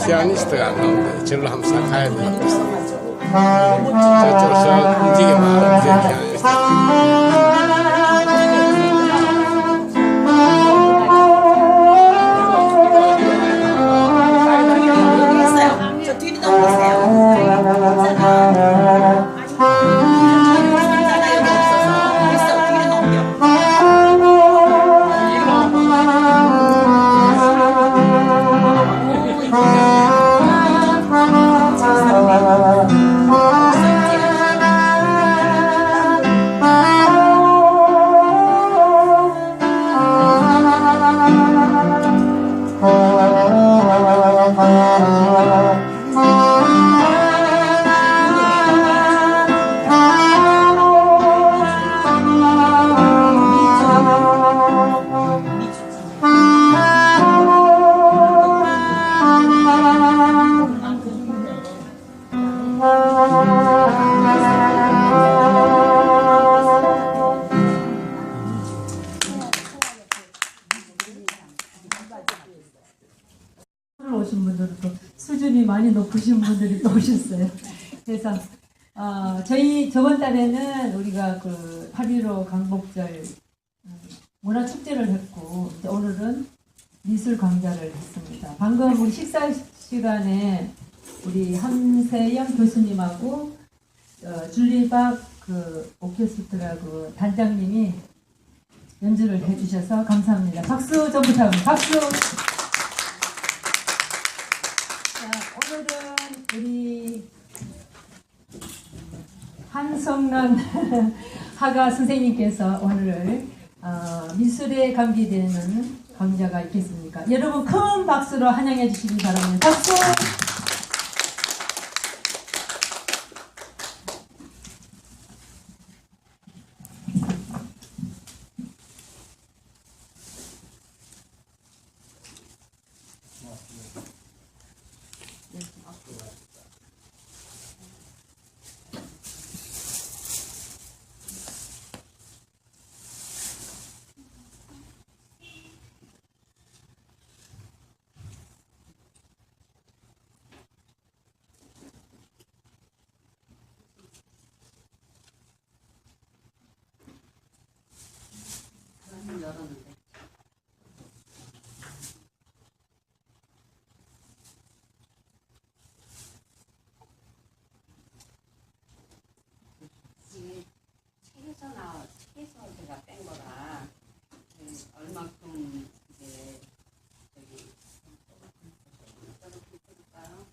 피아니스트가 안 나오는데 절로 한번 싹 가야 되겠어. 저쪽에서 움직여봐. 이제 피아니스트. 저 뒤로 넘기세요. 상자가 여기 없어서 됐어. 뒤로 넘겨. 오신 분들은 또 수준이 많이 높으신 분들이 또 오셨어요. 그래서 저희 저번 달에는 우리가 그 8.15 강복절 문화축제를 했고 이제 오늘은 미술 강좌를 했습니다. 방금 우리 식사 시간에 우리 함세영 교수님하고 줄리박 그 오케스트라 그 단장님이 연주를 해주셔서 감사합니다. 박수 좀 부탁합니다. 박수. 자, 오늘은 우리 한성란 하가 선생님께서 오늘 미술에 감기되는 강좌가 있겠습니까? 여러분 큰 박수로 환영해 주시기 바랍니다. 박수! 열었는데. 이게 책에서 제가 뺀 거라 얼마큼 이제 저기 볼까요?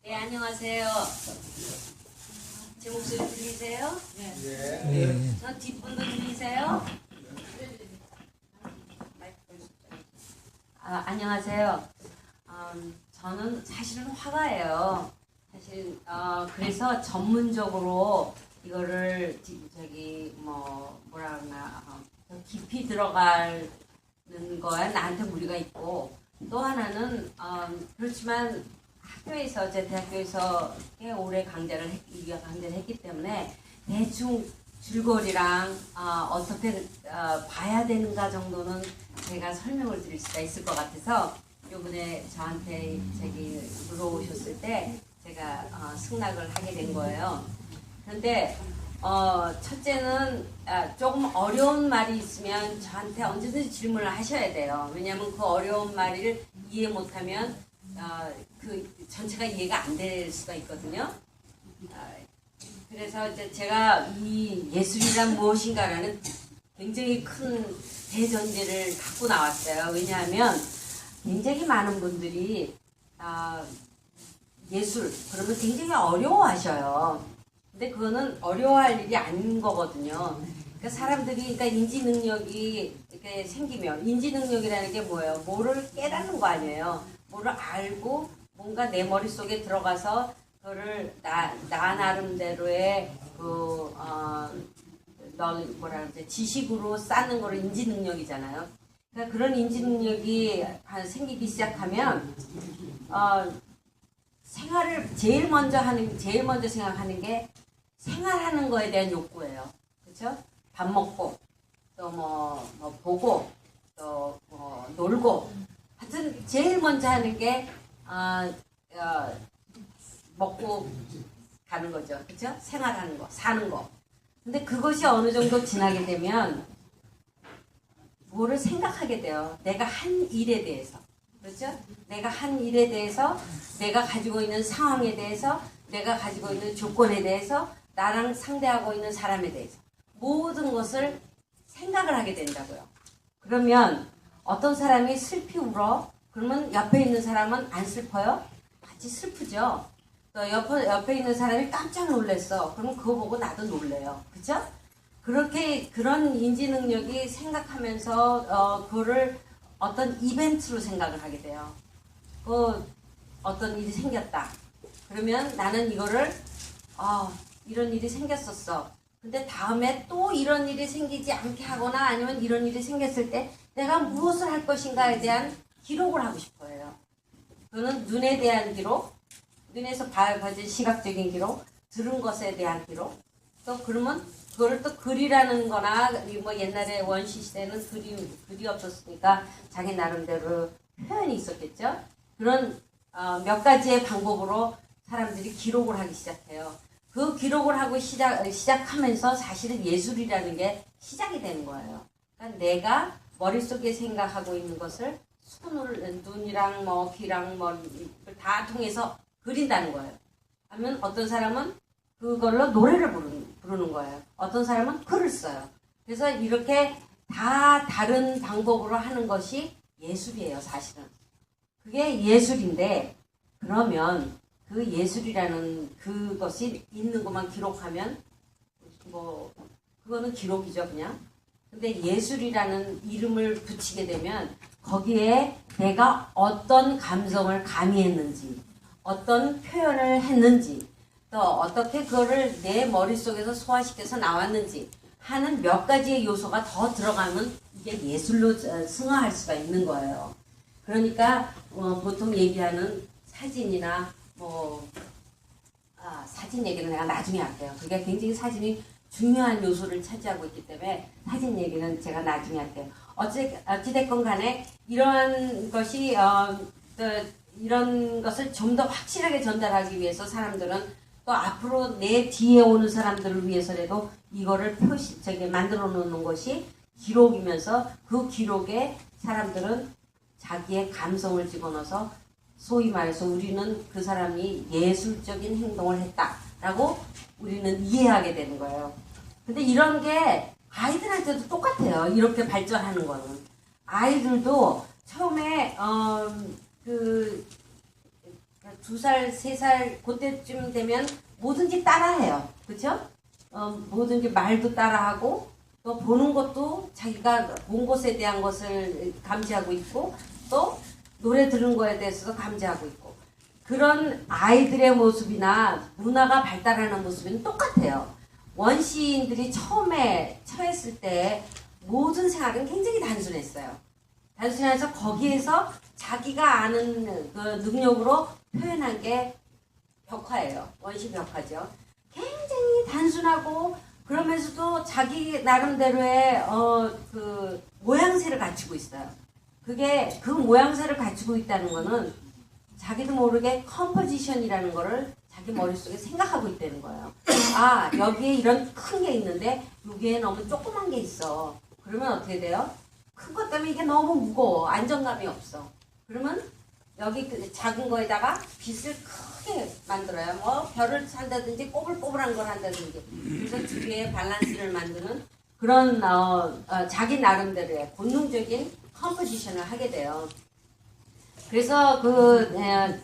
네, 안녕하세요. 제 목소리 들리세요? 네. 저 뒷분도 들리세요? 안녕하세요. 저는 사실은 화가예요. 사실 그래서 전문적으로 이거를 저기 뭐라 그러나 더 깊이 들어가는 거에 나한테 무리가 있고 또 하나는 그렇지만 학교에서 제 대학교에서 꽤 오래 강좌를 했기 때문에 대충 줄거리랑 어떻게 봐야 되는가 정도는 제가 설명을 드릴 수가 있을 것 같아서 이번에 저한테 저기 물어오셨을 때 제가 승낙을 하게 된 거예요. 그런데 첫째는 조금 어려운 말이 있으면 저한테 언제든지 질문을 하셔야 돼요. 왜냐하면 그 어려운 말을 이해 못하면 그 전체가 이해가 안 될 수가 있거든요. 그래서 이제 제가 이 예술이란 무엇인가라는 굉장히 큰 대전제를 갖고 나왔어요. 왜냐하면 굉장히 많은 분들이 예술 그러면 굉장히 어려워하셔요. 근데 그거는 어려워할 일이 아닌 거거든요. 그러니까 사람들이 그러니까 인지 능력이 이렇게 생기면 인지 능력이라는 게 뭐예요? 뭐를 깨닫는 거 아니에요. 뭐를 알고 뭔가 내 머릿속에 들어가서 그거를 나 나름대로의 뭐라 그러지? 지식으로 쌓는 거를 인지 능력이잖아요. 그러니까 그런 인지 능력이 생기기 시작하면 생활을 제일 먼저 생각하는 게 생활하는 거에 대한 욕구예요. 그렇죠? 밥 먹고 또 뭐 보고 또 뭐 놀고 하여튼 제일 먼저 하는 게 먹고 가는 거죠. 그렇죠? 생활하는 거, 사는 거. 근데 그것이 어느 정도 지나게 되면 뭐를 생각하게 돼요. 내가 한 일에 대해서. 그렇죠? 내가 한 일에 대해서, 내가 가지고 있는 상황에 대해서, 내가 가지고 있는 조건에 대해서, 나랑 상대하고 있는 사람에 대해서 모든 것을 생각을 하게 된다고요. 그러면 어떤 사람이 슬피 울어? 그러면 옆에 있는 사람은 안 슬퍼요? 같이 슬프죠. 또 옆에 있는 사람이 깜짝 놀랐어. 그럼 그거 보고 나도 놀래요. 그죠? 그렇게 그런 인지 능력이 생각하면서 그거를 어떤 이벤트로 생각을 하게 돼요. 어떤 일이 생겼다. 그러면 나는 이거를 이런 일이 생겼었어. 근데 다음에 또 이런 일이 생기지 않게 하거나 아니면 이런 일이 생겼을 때 내가 무엇을 할 것인가에 대한 기록을 하고 싶어요. 그거는 눈에 대한 기록, 눈에서 봐진 시각적인 기록, 들은 것에 대한 기록, 또 그러면 그거를 또 글이라는 거나 뭐 옛날에 원시 시대는 글이 없었으니까 자기 나름대로 표현이 있었겠죠. 그런 몇 가지의 방법으로 사람들이 기록을 하기 시작해요. 그 기록을 하고 시작하면서 사실은 예술이라는 게 시작이 되는 거예요. 그러니까 내가 머릿속에 생각하고 있는 것을 눈이랑 뭐 귀랑 뭐 다 통해서 그린다는 거예요. 하면 어떤 사람은 그걸로 노래를 부르는 거예요. 어떤 사람은 글을 써요. 그래서 이렇게 다 다른 방법으로 하는 것이 예술이에요, 사실은. 그게 예술인데, 그러면 그 예술이라는 그것이 있는 것만 기록하면, 그거는 기록이죠, 그냥. 근데 예술이라는 이름을 붙이게 되면, 거기에 내가 어떤 감성을 가미했는지, 어떤 표현을 했는지, 또 어떻게 그거를 내 머릿속에서 소화시켜서 나왔는지 하는 몇 가지의 요소가 더 들어가면 이게 예술로 승화할 수가 있는 거예요. 그러니까 보통 얘기하는 사진이나 사진 얘기는 내가 나중에 할게요. 그게 굉장히 사진이 중요한 요소를 차지하고 있기 때문에 사진 얘기는 제가 나중에 할게요. 어찌됐건 간에 이러한 것이 이런 것을 좀 더 확실하게 전달하기 위해서 사람들은 또 앞으로 내 뒤에 오는 사람들을 위해서라도 이거를 만들어 놓는 것이 기록이면서 그 기록에 사람들은 자기의 감성을 집어넣어서 소위 말해서 우리는 그 사람이 예술적인 행동을 했다라고 우리는 이해하게 되는 거예요. 근데 이런 게 아이들한테도 똑같아요. 이렇게 발전하는 거는. 아이들도 처음에 2살, 3살 그때쯤 되면 뭐든지 따라해요. 그렇죠? 뭐든지 말도 따라하고 또 보는 것도 자기가 본 것에 대한 것을 감지하고 있고 또 노래 들은 거에 대해서도 감지하고 있고 그런 아이들의 모습이나 문화가 발달하는 모습은 똑같아요. 원시인들이 처음에 처했을 때 모든 생활은 굉장히 단순했어요. 단순해서 거기에서 자기가 아는 그 능력으로 표현한 게 벽화예요. 원시 벽화죠. 굉장히 단순하고 그러면서도 자기 나름대로의 그 모양새를 갖추고 있어요. 그게 그 모양새를 갖추고 있다는 거는 자기도 모르게 컴포지션이라는 거를 자기 머릿속에 생각하고 있다는 거예요. 여기에 이런 큰 게 있는데 여기에 너무 조그만 게 있어. 그러면 어떻게 돼요? 큰 것 때문에 이게 너무 무거워. 안정감이 없어. 그러면 여기 그 작은 거에다가 빛을 크게 만들어요. 뭐 별을 산다든지 꼬불꼬불한 걸 한다든지. 그래서 주위에 밸런스를 만드는 그런 자기 나름대로의 본능적인 컴포지션을 하게 돼요. 그래서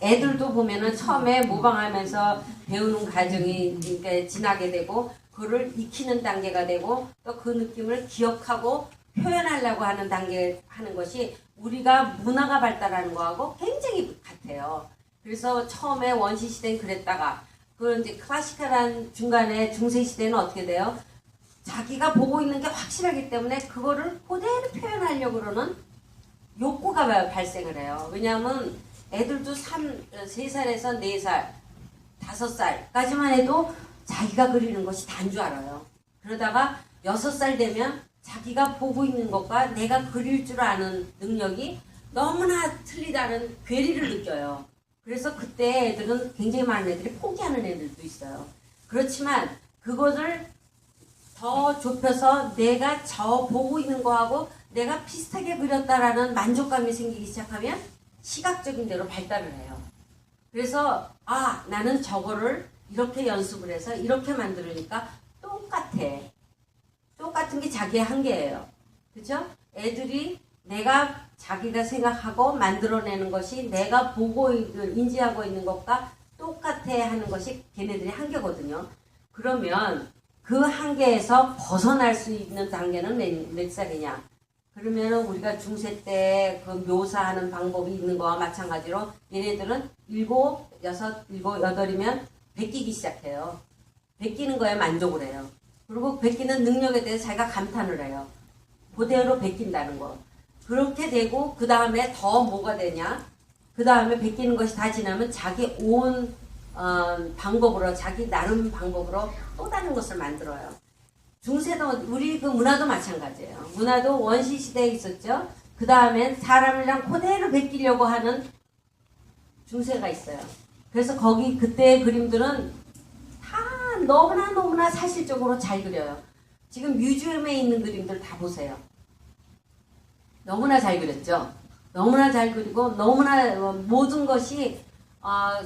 애들도 보면은 처음에 모방하면서 배우는 과정이 이렇게 지나게 되고 그거를 익히는 단계가 되고 또 그 느낌을 기억하고 표현하려고 하는 단계 하는 것이 우리가 문화가 발달하는 거하고 굉장히 같아요. 그래서 처음에 원시 시대는 그랬다가 그 이제 클래시컬한 중간에 중세 시대는 어떻게 돼요? 자기가 보고 있는 게 확실하기 때문에 그거를 그대로 표현하려고 그러는 욕구가 발생을 해요. 왜냐하면 애들도 3살에서 4살, 5살까지만 해도 자기가 그리는 것이 다인 줄 알아요. 그러다가 6살 되면 자기가 보고 있는 것과 내가 그릴 줄 아는 능력이 너무나 틀리다는 괴리를 느껴요. 그래서 그때 애들은 굉장히 많은 애들이 포기하는 애들도 있어요. 그렇지만 그것을 더 좁혀서 내가 저 보고 있는 거하고 내가 비슷하게 그렸다라는 만족감이 생기기 시작하면 시각적인 대로 발달을 해요. 그래서 나는 저거를 이렇게 연습을 해서 이렇게 만들으니까 똑같아. 똑같은 게 자기의 한계예요. 그죠? 애들이 내가 자기가 생각하고 만들어내는 것이 내가 보고 인지하고 있는 것과 똑같아 하는 것이 걔네들의 한계거든요. 그러면 그 한계에서 벗어날 수 있는 단계는 몇 살이냐? 그러면은 우리가 중세 때 그 묘사하는 방법이 있는 거와 마찬가지로 얘네들은 7, 6, 7, 8이면 베끼기 시작해요. 베끼는 거에 만족을 해요. 그리고 베끼는 능력에 대해서 자기가 감탄을 해요. 그대로 베낀다는 거. 그렇게 되고 그 다음에 더 뭐가 되냐? 그 다음에 베끼는 것이 다 지나면 자기 온 방법으로 자기 나름 방법으로 또 다른 것을 만들어요. 중세도 우리 그 문화도 마찬가지예요. 문화도 원시 시대에 있었죠. 그 다음엔 사람이랑 그대로 베끼려고 하는 중세가 있어요. 그래서 거기 그때의 그림들은 다 너무나 사실적으로 잘 그려요. 지금 뮤지엄에 있는 그림들 다 보세요. 너무나 잘 그렸죠. 너무나 잘 그리고 너무나 모든 것이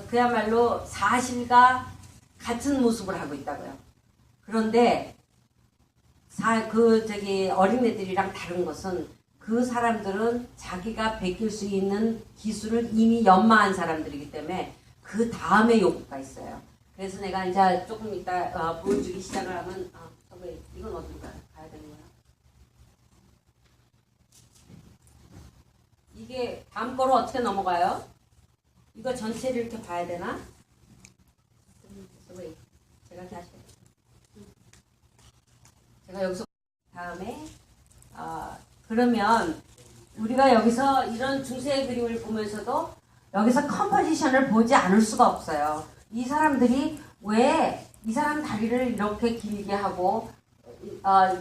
그야말로 사실과 같은 모습을 하고 있다고요. 그런데 어린애들이랑 다른 것은 그 사람들은 자기가 베낄 수 있는 기술을 이미 연마한 사람들이기 때문에 그 다음에 욕구가 있어요. 그래서 내가 이제 조금 이따 보여주기 시작을 하면 이건 어디로 가야 되는 거야? 이게 다음 거로 어떻게 넘어가요? 이거 전체를 이렇게 봐야 되나? 제가 다시 제가 여기서 다음에 그러면 우리가 여기서 이런 중세의 그림을 보면서도 여기서 컴포지션을 보지 않을 수가 없어요. 이 사람들이 왜 이 사람 다리를 이렇게 길게 하고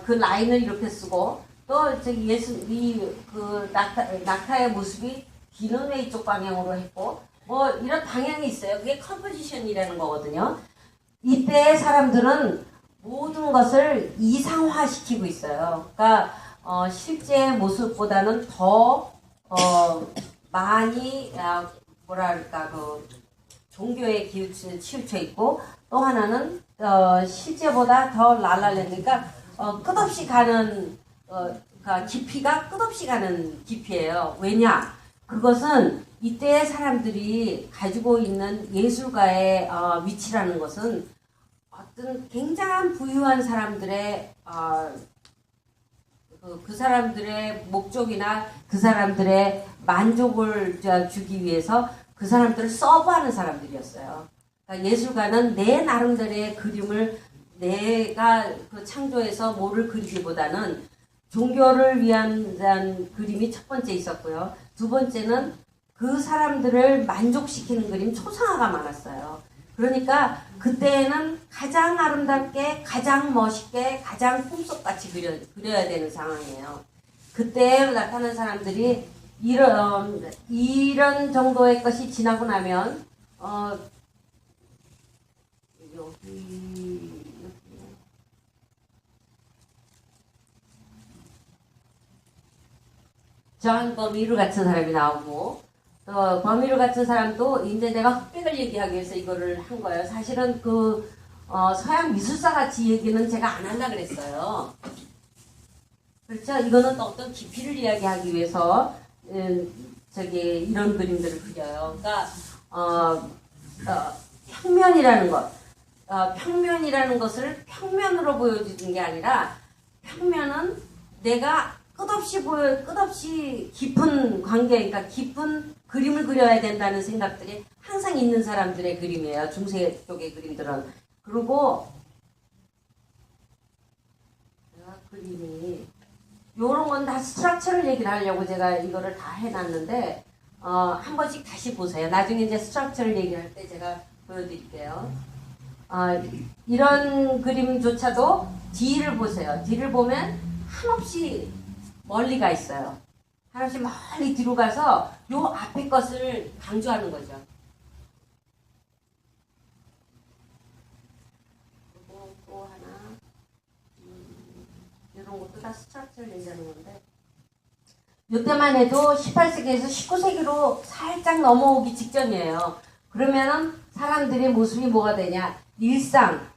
그 라인을 이렇게 쓰고 또 저기 낙타의 모습이 기는 왜 이쪽 방향으로 했고 뭐 이런 방향이 있어요. 그게 컴포지션이라는 거거든요. 이때의 사람들은 모든 것을 이상화시키고 있어요. 그러니까 실제 모습보다는 더 많이 뭐랄까 그 종교에 치우쳐 있고 또 하나는 실제보다 더 랄랄랜드니까 끝없이 가는 깊이가 끝없이 가는 깊이예요. 왜냐? 그것은 이때의 사람들이 가지고 있는 예술가의 위치라는 것은 어떤 굉장한 부유한 사람들의 그 사람들의 목적이나 그 사람들의 만족을 주기 위해서 그 사람들을 서브하는 사람들이었어요. 그러니까 예술가는 내 나름대로의 그림을 내가 그 창조해서 뭐를 그리기보다는 종교를 위한 그림이 첫 번째 있었고요. 두 번째는 그 사람들을 만족시키는 그림, 초상화가 많았어요. 그러니까 그때는 가장 아름답게, 가장 멋있게, 가장 꿈속같이 그려야 되는 상황이에요. 그때 나타난 사람들이 이런 정도의 것이 지나고 나면 여기 존 버미루 같은 사람이 나오고 또 버미루 같은 사람도 이제 내가 흑백을 얘기하기 위해서 이거를 한 거예요. 사실은 그 서양 미술사 같이 얘기는 제가 안 하려고 그랬어요. 그렇죠? 이거는 또 어떤 깊이를 이야기하기 위해서 이런 그림들을 그려요. 그러니까 평면이라는 것, 평면이라는 것을 평면으로 보여주는 게 아니라 평면은 내가 끝없이 깊은 관계, 그러니까 깊은 그림을 그려야 된다는 생각들이 항상 있는 사람들의 그림이에요. 중세 쪽의 그림들은. 그리고 그림이 요런 건 다 스트럭처를 얘기를 하려고 제가 이거를 다 해놨는데 한 번씩 다시 보세요. 나중에 이제 스트럭처를 얘기할 때 제가 보여드릴게요. 이런 그림조차도 뒤를 보세요. 뒤를 보면 한없이 멀리 가 있어요. 한없이 멀리 뒤로 가서 요 앞에 것을 강조하는 거죠. 그리고 또 하나, 이런 것도 다 스트럭처를 얘기하는 건데, 이때만 해도 18세기에서 19세기로 살짝 넘어오기 직전이에요. 그러면은 사람들의 모습이 뭐가 되냐? 일상,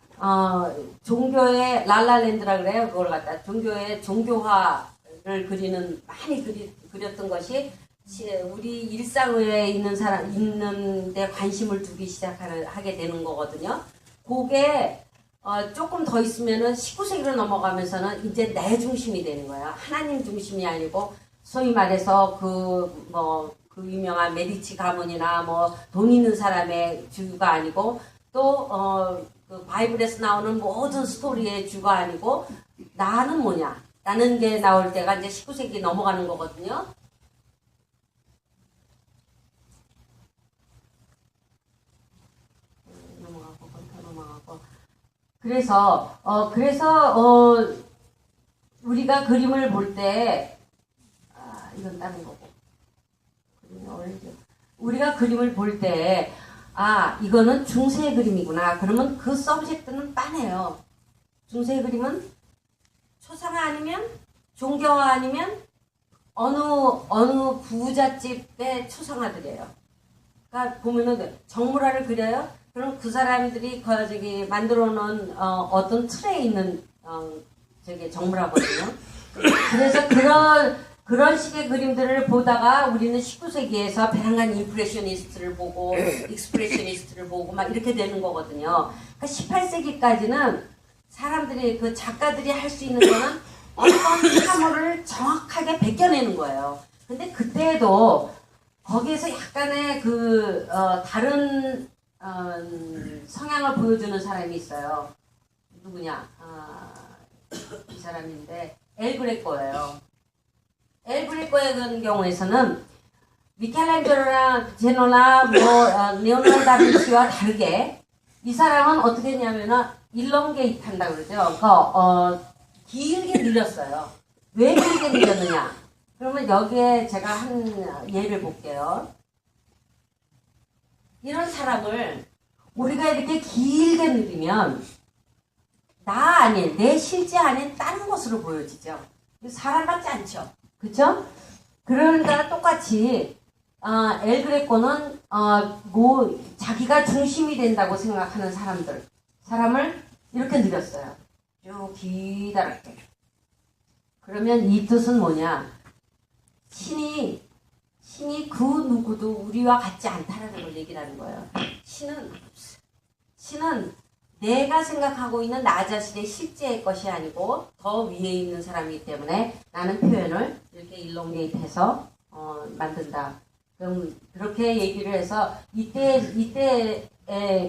종교의 랄랄랜드라 그래요. 그걸 갖다 종교의 종교화를 그리는 많이 그렸던 것이 우리 일상에 있는 사람 있는데 관심을 두기 시작하게 되는 거거든요. 그게 조금 더 있으면은 19세기로 넘어가면서는 이제 내 중심이 되는 거예요. 하나님 중심이 아니고 소위 말해서 그 유명한 메디치 가문이나 뭐 돈 있는 사람의 주가 아니고 또 그 바이블에서 나오는 모든 스토리의 주가 아니고 나는 뭐냐? 라는 게 나올 때가 이제 19세기 넘어가는 거거든요. 넘어가고. 그래서 우리가 그림을 볼 때 이건 다른 거고. 우리가 그림을 볼 때 이거는 중세의 그림이구나. 그러면 그 서브젝트는 빤해요. 중세의 그림은 초상화 아니면 종교화 아니면 어느 부잣집의 초상화들이에요. 그러니까 보면은 정물화를 그려요. 그럼 그 사람들이 만들어 놓은 어떤 틀에 있는 정물화거든요. 그래서 그런 식의 그림들을 보다가 우리는 19세기에서 다양한 임프레셔니스트를 보고 익스프레셔니스트를 보고 막 이렇게 되는 거거든요. 그러니까 18세기까지는 사람들이 그 작가들이 할 수 있는 거는 어떤 사물을 정확하게 베껴내는 거예요. 근데 그때도 거기에서 약간의 다른 성향을 보여주는 사람이 있어요. 누구냐? 이 사람인데 엘 그레코예요. 엘 그레코의 그런 경우에서는 미켈란젤로나 제노나 레오나르도 다빈치와 다르게 이 사람은 어떻게 했냐면은 일렁게이트 한다고 그러죠. 그러니까 길게 늘렸어요. 왜 길게 늘렸느냐? 그러면 여기에 제가 한 예를 볼게요. 이런 사람을 우리가 이렇게 길게 늘리면 내 실제 아닌 다른 것으로 보여지죠. 사람 같지 않죠. 그쵸? 그러니까 똑같이 엘 그레코는 자기가 중심이 된다고 생각하는 사람을 이렇게 늘렸어요. 쭉 기다랗게. 그러면 이 뜻은 뭐냐? 신이 그 누구도 우리와 같지 않다라는 걸 얘기하는 거예요. 신은 내가 생각하고 있는 나 자신의 실제의 것이 아니고 더 위에 있는 사람이기 때문에 나는 표현을 이렇게 일롱게이트해서 만든다. 그럼 그렇게 얘기를 해서 이때의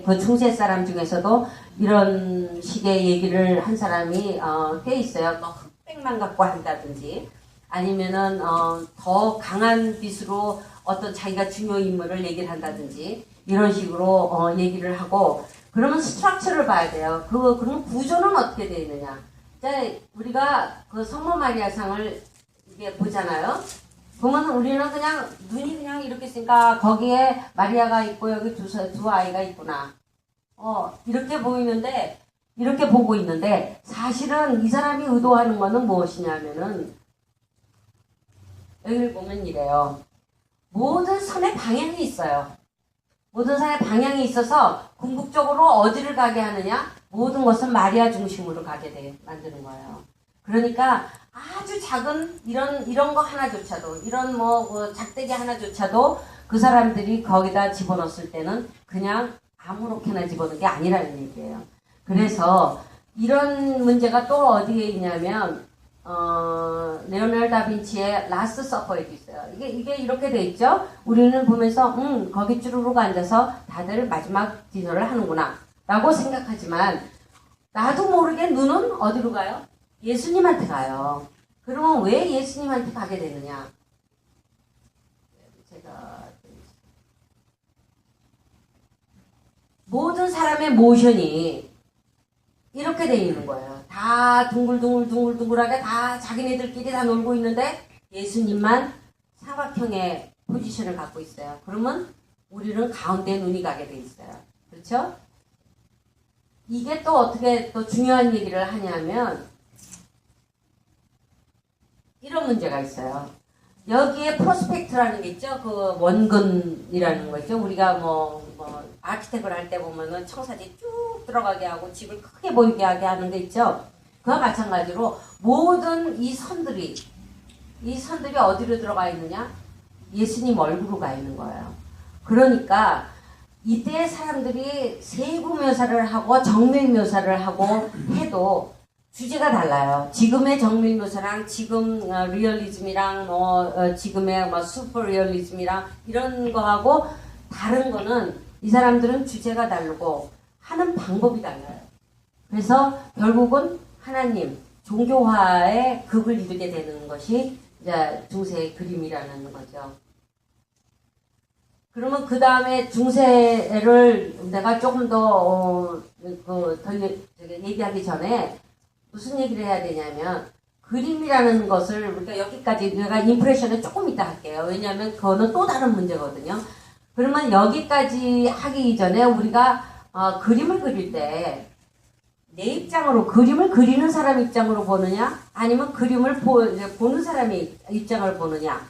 그 중세 사람 중에서도 이런 식의 얘기를 한 사람이 꽤 있어요. 뭐 흑백만 갖고 한다든지 아니면은 더 강한 빛으로 어떤 자기가 중요 인물을 얘기를 한다든지 이런 식으로 얘기를 하고. 그러면 스트럭처를 봐야 돼요. 그럼 구조는 어떻게 되어 있느냐. 우리가 그 성모 마리아상을 이게 보잖아요. 보면 우리는 눈이 그냥 이렇게 있으니까 거기에 마리아가 있고 여기 두 아이가 있구나. 이렇게 보고 있는데 사실은 이 사람이 의도하는 거는 무엇이냐면은 여기를 보면 이래요. 모든 선의 방향이 있어요. 모든 사람의 방향이 있어서 궁극적으로 어디를 가게 하느냐? 모든 것은 마리아 중심으로 가게 만드는 거예요. 그러니까 아주 작은 이런 거 하나조차도 이런 작대기 하나조차도 그 사람들이 거기다 집어넣었을 때는 그냥 아무렇게나 집어넣은 게 아니라는 얘기예요. 그래서 이런 문제가 또 어디에 있냐면 레오나르도 다빈치의 라스트 서퍼에도 있어요. 이게 이렇게 돼 있죠? 우리는 보면서 거기 쭈루룩 앉아서 다들 마지막 디너를 하는구나 라고 생각하지만 나도 모르게 눈은 어디로 가요? 예수님한테 가요. 그러면 왜 예수님한테 가게 되느냐? 모든 사람의 모션이 이렇게 돼 있는 거예요. 다 둥글둥글하게 다 자기네들끼리 다 놀고 있는데 예수님만 삼각형의 포지션을 갖고 있어요. 그러면 우리는 가운데 눈이 가게 돼 있어요. 그렇죠? 이게 또 어떻게 또 중요한 얘기를 하냐면 이런 문제가 있어요. 여기에 프로스펙트라는 게 있죠. 그 원근이라는 거 있죠. 우리가 아키텍을 할 때 보면은 청사지 쭉 들어가게 하고 집을 크게 보이게 하게 하는 게 있죠. 그와 마찬가지로 모든 이 선들이 어디로 들어가 있느냐? 예수님 얼굴로 가 있는 거예요. 그러니까 이때 사람들이 세부 묘사를 하고 정밀 묘사를 하고 해도 주제가 달라요. 지금의 정밀 묘사랑 지금 리얼리즘이랑 지금의 슈퍼 리얼리즘이랑 이런 거하고 다른 거는 이 사람들은 주제가 다르고 하는 방법이 달라요. 그래서 결국은 하나님 종교화의 극을 이루게 되는 것이 이제 중세의 그림이라는 거죠. 그러면 그 다음에 중세를 내가 조금 더 얘기하기 전에 무슨 얘기를 해야 되냐면 그림이라는 것을 우리가 여기까지 내가 임프레션을 조금 이따 할게요. 왜냐하면 그거는 또 다른 문제거든요. 그러면 여기까지 하기 전에 우리가 그림을 그릴 때 내 입장으로 그림을 그리는 사람 입장으로 보느냐 아니면 그림을 보는 사람의 입장을 보느냐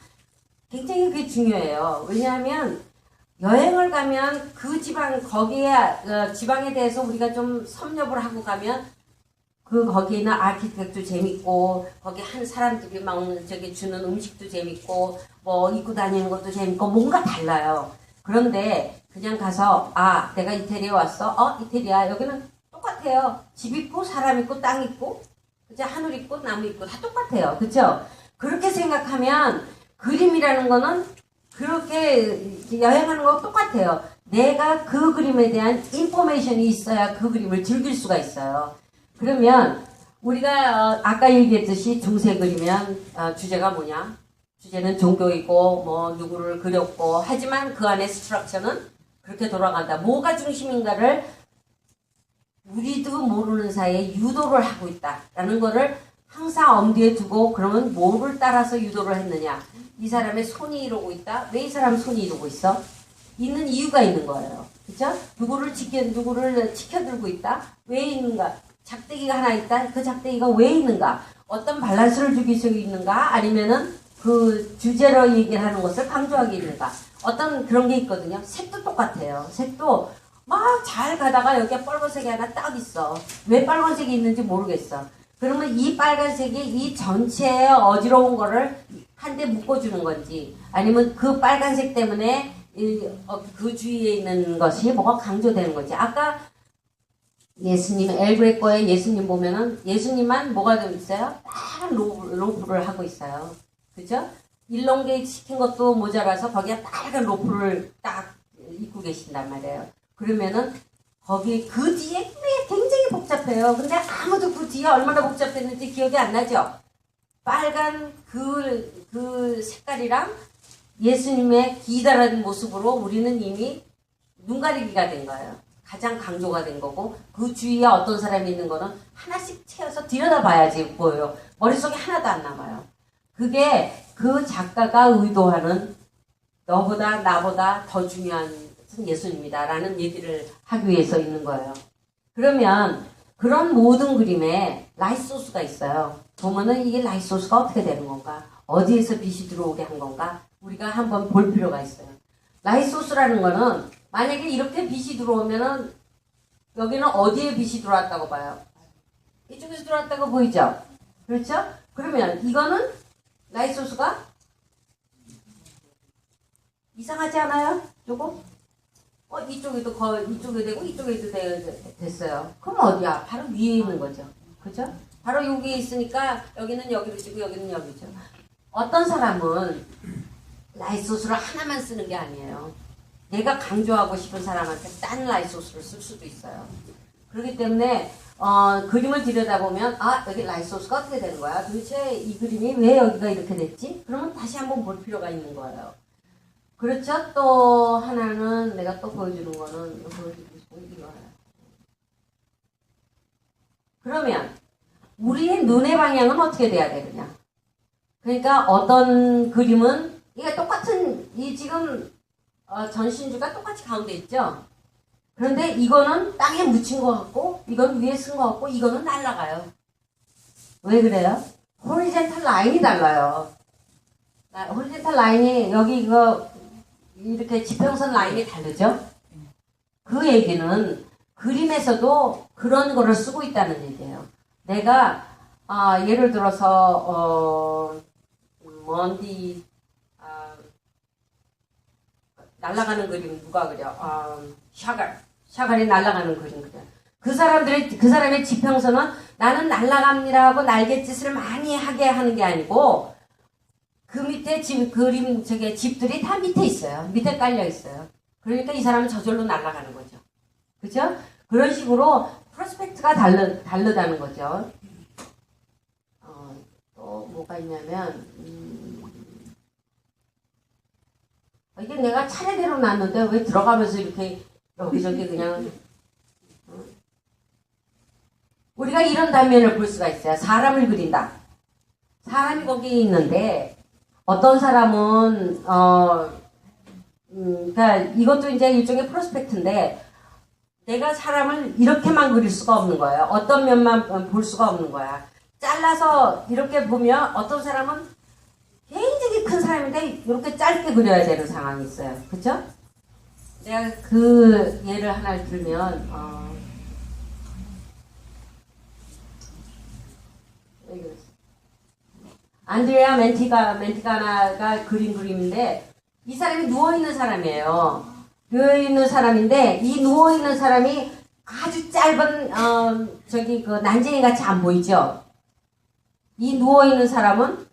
굉장히 그게 중요해요. 왜냐하면 여행을 가면 그 지방 거기에 지방에 대해서 우리가 좀 섭렵을 하고 가면 거기에 있는 아키텍도 재밌고 거기 한 사람들이 막 주는 음식도 재밌고 입고 다니는 것도 재밌고 뭔가 달라요. 그런데 그냥 가서 내가 이태리에 왔어. 이태리야 여기는 똑같아요. 집 있고 사람 있고 땅 있고 그죠? 하늘 있고 나무 있고 다 똑같아요. 그렇죠? 그렇게 생각하면 그림이라는 거는 그렇게 여행하는 거 똑같아요. 내가 그 그림에 대한 인포메이션이 있어야 그 그림을 즐길 수가 있어요. 그러면 우리가 아까 얘기했듯이 중세 그리면 주제가 뭐냐? 주제는 종교이고 누구를 그렸고 하지만 그 안에 스트럭처는 그렇게 돌아간다. 뭐가 중심인가를 우리도 모르는 사이에 유도를 하고 있다라는 거를 항상 엄두에 두고 그러면 뭐를 따라서 유도를 했느냐? 이 사람의 손이 이러고 있다. 왜 이 사람 손이 이러고 있어? 있는 이유가 있는 거예요. 그렇죠? 누구를 지켜들고 있다. 왜 있는가? 작대기가 하나 있다. 그 작대기가 왜 있는가? 어떤 밸런스를 주기 위해서 있는가? 아니면은 그 주제로 얘기를 하는 것을 강조하기 있는가? 어떤 그런 게 있거든요. 색도 똑같아요. 색도 막 잘 가다가 여기에 빨간색이 하나 딱 있어. 왜 빨간색이 있는지 모르겠어. 그러면 이 빨간색이 이 전체의 어지러운 거를 한데 묶어주는 건지 아니면 그 빨간색 때문에 그 주위에 있는 것이 뭐가 강조되는 건지. 아까 예수님 엘그레코에 예수님 보면은 예수님만 뭐가 되어 있어요? 빨간 로프를 하고 있어요. 그죠? 일롱게이트 시킨 것도 모자라서 거기에 빨간 로프를 딱 입고 계신단 말이에요. 그러면은 거기 그 뒤에 굉장히 복잡해요. 근데 아무도 그 뒤에 얼마나 복잡했는지 기억이 안 나죠? 빨간 그 색깔이랑 예수님의 기다란 모습으로 우리는 이미 눈 가리기가 된 거예요. 가장 강조가 된 거고 그 주위에 어떤 사람이 있는 거는 하나씩 채워서 들여다봐야지 보여요. 머릿속에 하나도 안 남아요. 그게 그 작가가 의도하는 너보다 나보다 더 중요한 예수님이다라는 얘기를 하기 위해서 있는 거예요. 그러면 그런 모든 그림에 라이트 소스가 있어요. 보면은 이게 라이트 소스가 어떻게 되는 건가? 어디에서 빛이 들어오게 한 건가? 우리가 한번 볼 필요가 있어요. 라이트 소스라는 거는 만약에 이렇게 빛이 들어오면은 여기는 어디에 빛이 들어왔다고 봐요? 이쪽에서 들어왔다고 보이죠? 그렇죠? 그러면 이거는 라이트 소스가 이상하지 않아요? 조금? 이쪽에도 이쪽에 되고 이쪽에도 됐어요. 그럼 어디야? 바로 위에 있는 거죠. 그죠? 바로 여기에 있으니까 여기는 여기로 지고 여기는 여기죠. 어떤 사람은 라이트 소스를 하나만 쓰는 게 아니에요. 내가 강조하고 싶은 사람한테 딴 라이트 소스를 쓸 수도 있어요. 그렇기 때문에 그림을 들여다보면 여기 라이트 소스가 어떻게 되는 거야? 도대체 이 그림이 왜 여기가 이렇게 됐지? 그러면 다시 한번 볼 필요가 있는 거예요. 그렇죠? 또 하나는 내가 또 보여주는 거는 보여드리고 싶은 이거예요. 그러면 우리의 눈의 방향은 어떻게 돼야 되느냐? 그러니까 어떤 그림은 이게 똑같은 이 지금 전신주가 똑같이 가운데 있죠. 그런데 이거는 땅에 묻힌 것 같고 이건 위에 쓴 것 같고 이거는 날아가요. 왜 그래요? 호리젠탈 라인이 달라요. 호리젠탈 라인이 여기 이거 이렇게 지평선 라인이 다르죠? 그 얘기는 그림에서도 그런 거를 쓰고 있다는 얘기예요. 내가 예를 들어서 먼디 날아가는 그림 누가 그려? 샤갈이 날아가는 그림 그려. 그 사람의 지평선은 나는 날아갑니다 하고 날갯짓을 많이 하게 하는 게 아니고 그 밑에 그림 집들이 다 밑에 있어요. 밑에 깔려 있어요. 그러니까 이 사람은 저절로 날아가는 거죠. 그죠? 그런 식으로 프로스펙트가 다르다는 거죠. 또 뭐가 있냐면 이게 내가 차례대로 놨는데 왜 들어가면서 이렇게 여기저기 그냥 우리가 이런 단면을 볼 수가 있어요. 사람을 그린다. 사람이 거기 있는데 어떤 사람은 그러니까 이것도 이제 일종의 프로스펙트인데 내가 사람을 이렇게만 그릴 수가 없는 거예요. 어떤 면만 볼 수가 없는 거야. 잘라서 이렇게 보면 어떤 사람은 굉장히 큰 사람인데 이렇게 짧게 그려야 되는 상황이 있어요. 그죠? 내가 그 예를 하나를 들면 안드레아 멘티가나가 그린 그림인데 이 사람이 누워있는 사람이에요. 누워있는 사람인데 이 누워있는 사람이 아주 짧은 그 난쟁이 같이 안 보이죠? 이 누워있는 사람은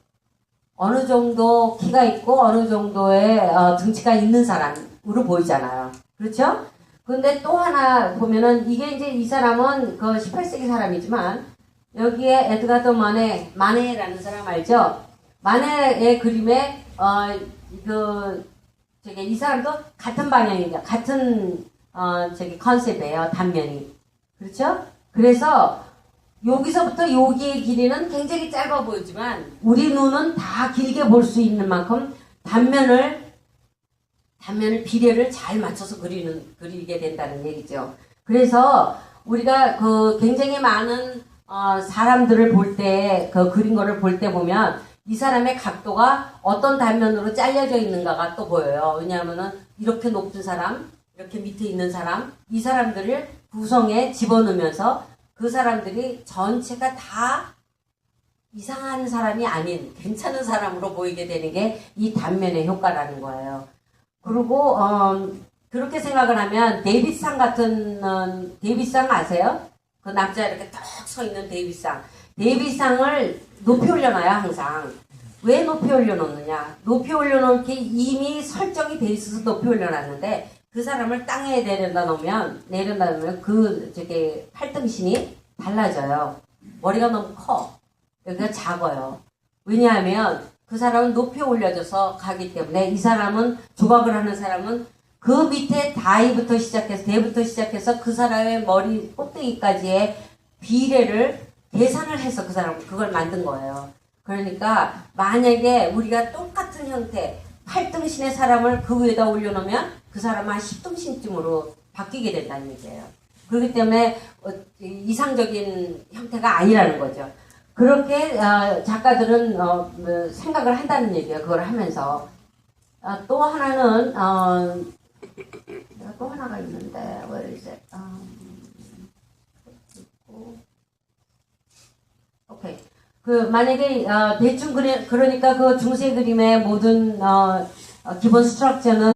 어느 정도 키가 있고 어느 정도의 등치가 있는 사람으로 보이잖아요. 그렇죠? 근데 또 하나 보면은 이게 이제 이 사람은 그 18세기 사람이지만 여기에 에드가드 마네라는 사람 알죠? 마네의 그림에 이 사람도 같은 방향이죠. 같은 컨셉이에요. 단면이. 그렇죠? 그래서 여기서부터 여기의 길이는 굉장히 짧아 보이지만 우리 눈은 다 길게 볼 수 있는 만큼 단면을 비례를 잘 맞춰서 그리게 된다는 얘기죠. 그래서 우리가 굉장히 많은 사람들을 볼 때 그린 거를 볼 때 보면 이 사람의 각도가 어떤 단면으로 잘려져 있는가가 또 보여요. 왜냐하면은 이렇게 높은 사람, 이렇게 밑에 있는 사람, 이 사람들을 구성에 집어넣으면서 그 사람들이 전체가 다 이상한 사람이 아닌 괜찮은 사람으로 보이게 되는 게 이 단면의 효과라는 거예요. 그리고 그렇게 생각을 하면 데이빗상 데이빗상 아세요? 그 남자 이렇게 턱 서 있는 데이빗상을 높이 올려놔요. 항상. 왜 높이 올려놓느냐? 높이 올려놓을 게 이미 설정이 돼 있어서 높이 올려놨는데 그 사람을 땅에 내려다 놓으면 팔등신이 달라져요. 머리가 너무 커. 여기가 작아요. 왜냐하면 그 사람은 높이 올려져서 가기 때문에 이 사람은 조각을 하는 사람은 그 밑에 대부터 시작해서 그 사람의 머리 꼭대기까지의 비례를 계산을 해서 그 사람은 그걸 만든 거예요. 그러니까 만약에 우리가 똑같은 형태 8등신의 사람을 그 위에다 올려놓으면 그 사람은 한 10등신쯤으로 바뀌게 된다는 얘기예요. 그렇기 때문에 이상적인 형태가 아니라는 거죠. 그렇게 작가들은 생각을 한다는 얘기예요. 그걸 하면서 또 하나는 또 하나가 있는데 where is it? 오케이. 만약에 대충 그러니까 그 중세 그림의 모든 기본 스트럭처는